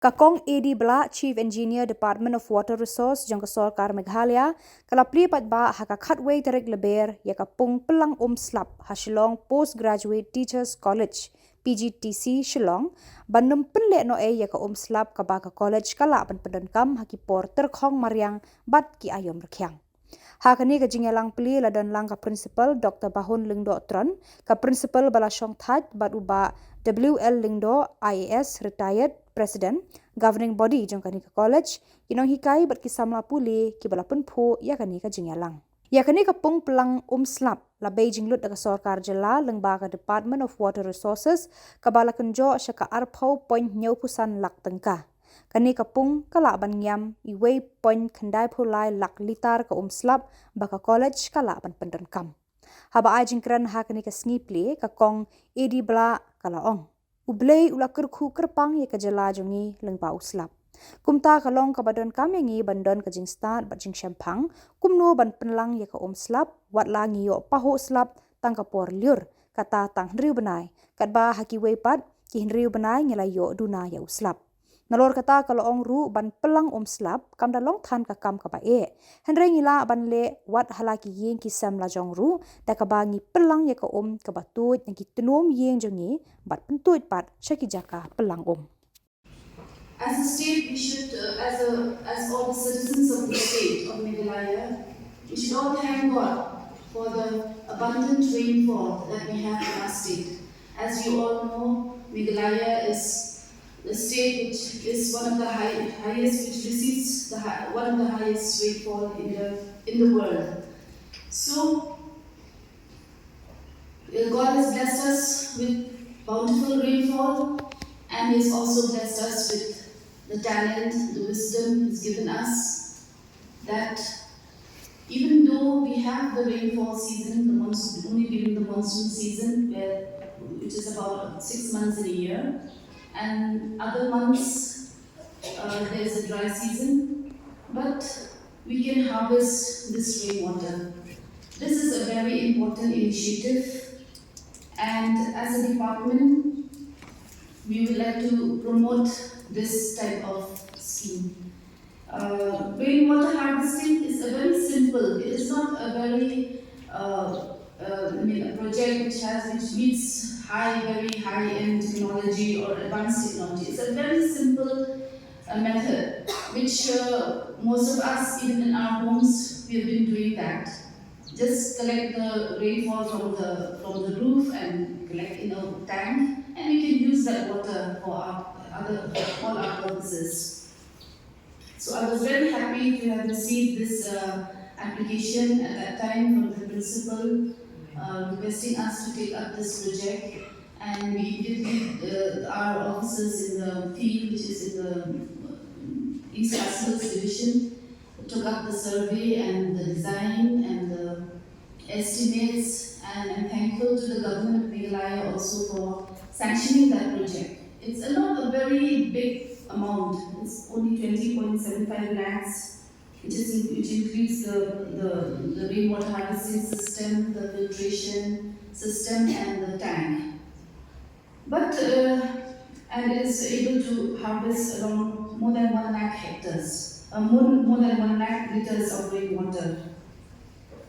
Kakong AD Bla, Chief Engineer Department of Water Resource jang Sarkar Meghalaya, kala Plie patba haka khatway tarik leber ya ka Pung Pyllang slap ha Shillong Postgraduate Teachers College PGTC Shillong bandum penle no ya ka slap ka ba ka college kala pan pedankam haki por terkhong mariang bat ki ayom rekyang. Hakani ka jingelang Plie ladan lang ka principal Dr. Bahun Lingdo Tron, ka principal Balashong That bat uba WL Lingdo IAS retired president governing body jong kani ka college inong hikai bat ki Samla puli ki balapun phu ya kani ka jingelang. Ya kani ka Pung Pyllang slap la Beijing lut daga Khuborjylla lengba ka Department of Water Resources ka balakenjo syaka arpau point nyau pusan lak tengka. Kani kapung kala ban nyam iway point kandai Plie lak litar ka slap baka college kala ban pendenkam. Haba ajing kran ha kani ka snipli ka kong edi bla kala ong. Ublay ula kerku kerpang ya ka jela jongi lengba slap. Kumta kalong ka badon kamengi bandon ka jing start bat jing shampang kumno ban penlang ya ka slap wat la ngiyo paho slap tang ka por liur kata tang riu benai katba haki way pat ki riu benai ngelayo duna ya slap. Nalor kata kalau ong ru ban Pyllang slap kam da long than ka kam ka ba e henre ngila ban le wat halaki yeng ki Samla jong ru da ka ba ngi Pyllang ya ka ka ba tuit ngi tenom yeng jongi bat pentuit pat shaki jaka Pyllang As a state, we should, as all the citizens of the state of Meghalaya, we should all thank God for the abundant rainfall that we have in our state. As you all know, Meghalaya is the state which is one of the highest, which receives one of the highest rainfall in the world. So, God has blessed us with bountiful rainfall, and He has also blessed us with the talent, the wisdom He's given us, that even though we have the rainfall season, the monsoon, only during the monsoon season, which is about 6 months in a year, and other months there is a dry season, but we can harvest this rainwater. This is a very important initiative, and as a department, we would like to promote this type of scheme. Rainwater harvesting is a very simple, it is not a very a project which needs very high-end technology or advanced technology. It's a very simple method which most of us, even in our homes, we have been doing that. Just collect the rainfall from the roof and collect in a tank, and we can use that water for all our purposes. So I was very happy to have received this application at that time from the principal requesting us to take up this project, and we immediately, our officers in the field, which is in the East Castles division, took up the survey and the design and the estimates, and I'm thankful to the government of Meghalaya also for sanctioning that project. It's not a very big amount, it's only 20.75 lakhs, which includes the rainwater harvesting system, the filtration system, and the tank. But and it is able to harvest around more than 1 lakh hectares, more than 1 lakh liters of rainwater.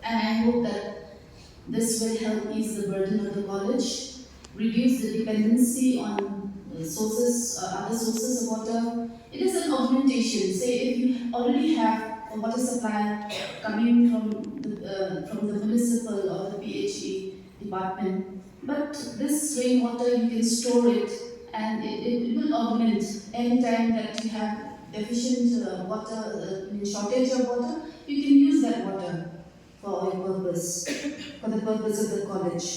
And I hope that this will help ease the burden of the college, reduce the dependency on other sources of water. It is an augmentation. Say if you already have a water supply coming from the municipal or the PHE department, but this rainwater you can store it, and it will augment any time that you have deficient water, shortage of water. You can use that water for your purpose, for the purpose of the college.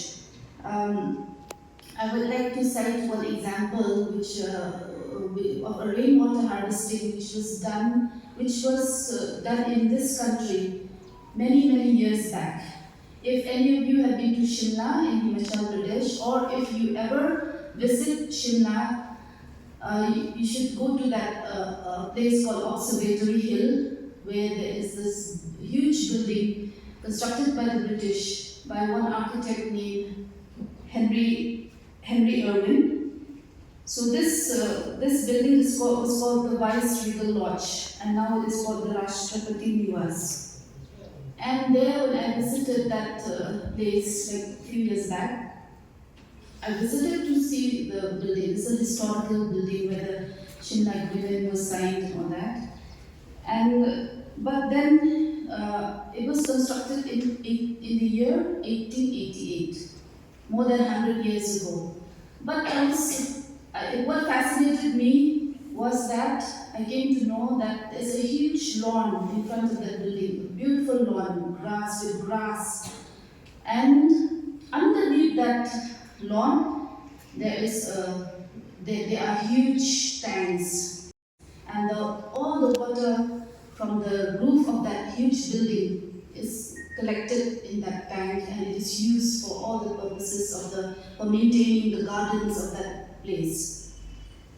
I would like to cite one example of a rainwater harvesting which was done in this country many years back. If any of you have been to Shimla in Himachal Pradesh, or if you ever visit Shimla, you should go to that place called Observatory Hill, where there is this huge building constructed by the British by one architect named Henry Irwin. So this building was called the Vice Regal Lodge, and now it is called the Rashtrapati Niwas. And there, when I visited that place like a few years back, I visited to see the building. It's a historical building where the Shillong agreement was signed and all that. And but then it was constructed in the year 1888, more than 100 years ago. But what fascinated me was that I came to know that there's a huge lawn in front of that building, a beautiful lawn, grass, and underneath that lawn there are huge tanks, and all the water from the roof of that huge building is collected in that tank, and it is used for all the purposes for maintaining the gardens of that place.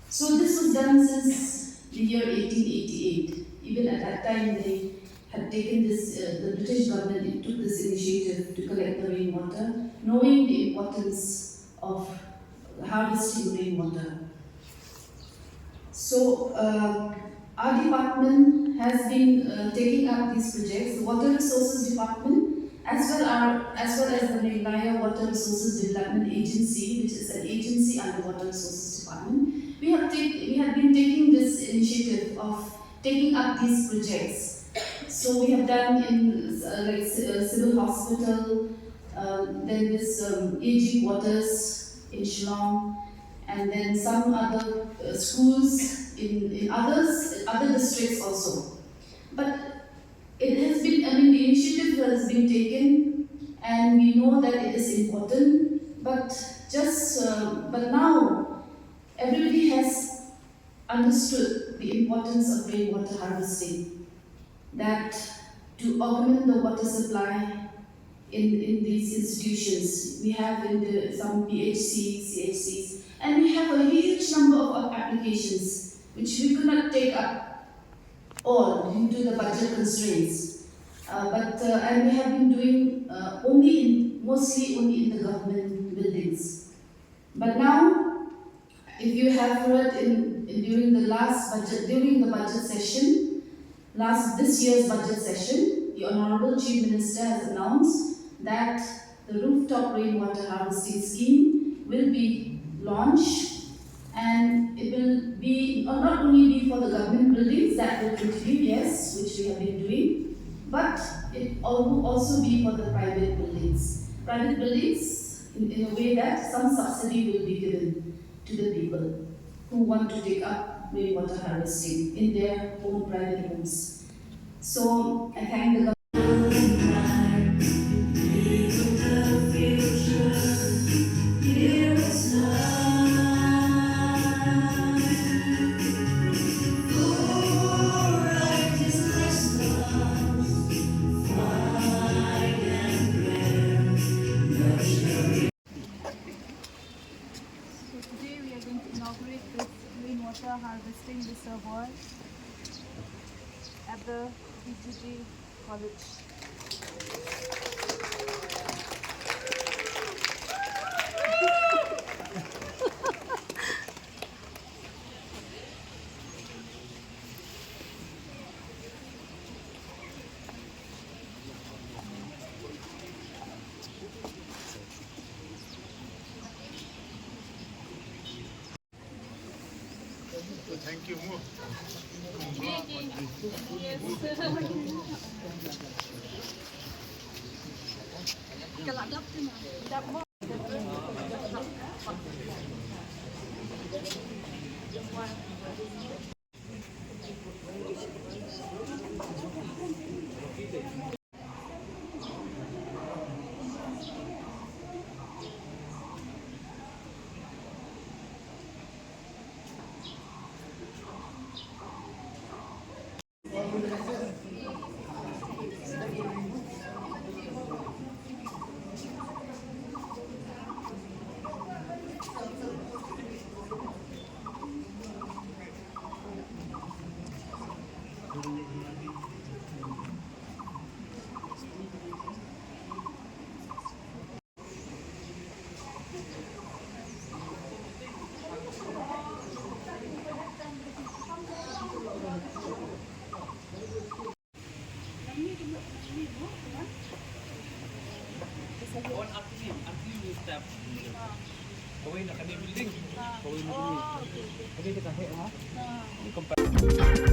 So this was done since the year 1888. Even at that time, they had taken this. The British government took this initiative to collect the rainwater, knowing the importance of harvesting rainwater. So our department has been taking up these projects. The Water Resources Department, as well as the Meghalaya Water Resources Development Agency, which is an agency under Water Resources Department, we have been taking this initiative of taking up these projects. So we have done in civil hospital, then this AG Waters in Shillong, and then some other schools in other districts also. But it has been, the initiative has been taken, and we know that it is important. But now everybody has understood the importance of rainwater harvesting. That to augment the water supply in these institutions, we have some PHCs, CHCs, and we have a huge number of applications which we could not take up all due to the budget constraints. And we have been doing mostly only in the government buildings. But now, if you have heard during the budget session, this year's budget session, the Honorable Chief Minister has announced that the rooftop rainwater harvesting scheme will be launched, and it will be not only be for the government buildings that will continue, yes, which we have been doing, but it will also be for the private buildings. Private buildings in a way that some subsidy will be given to the people who want to take up rainwater harvesting in their own private homes. So I thank the Today we are going to inaugurate this rainwater harvesting reservoir at the BGG College. Thank you. One afternoon until you step. Kawin na kami building. Kawin na kami. Oh, okay. Kami kita ha. Ah.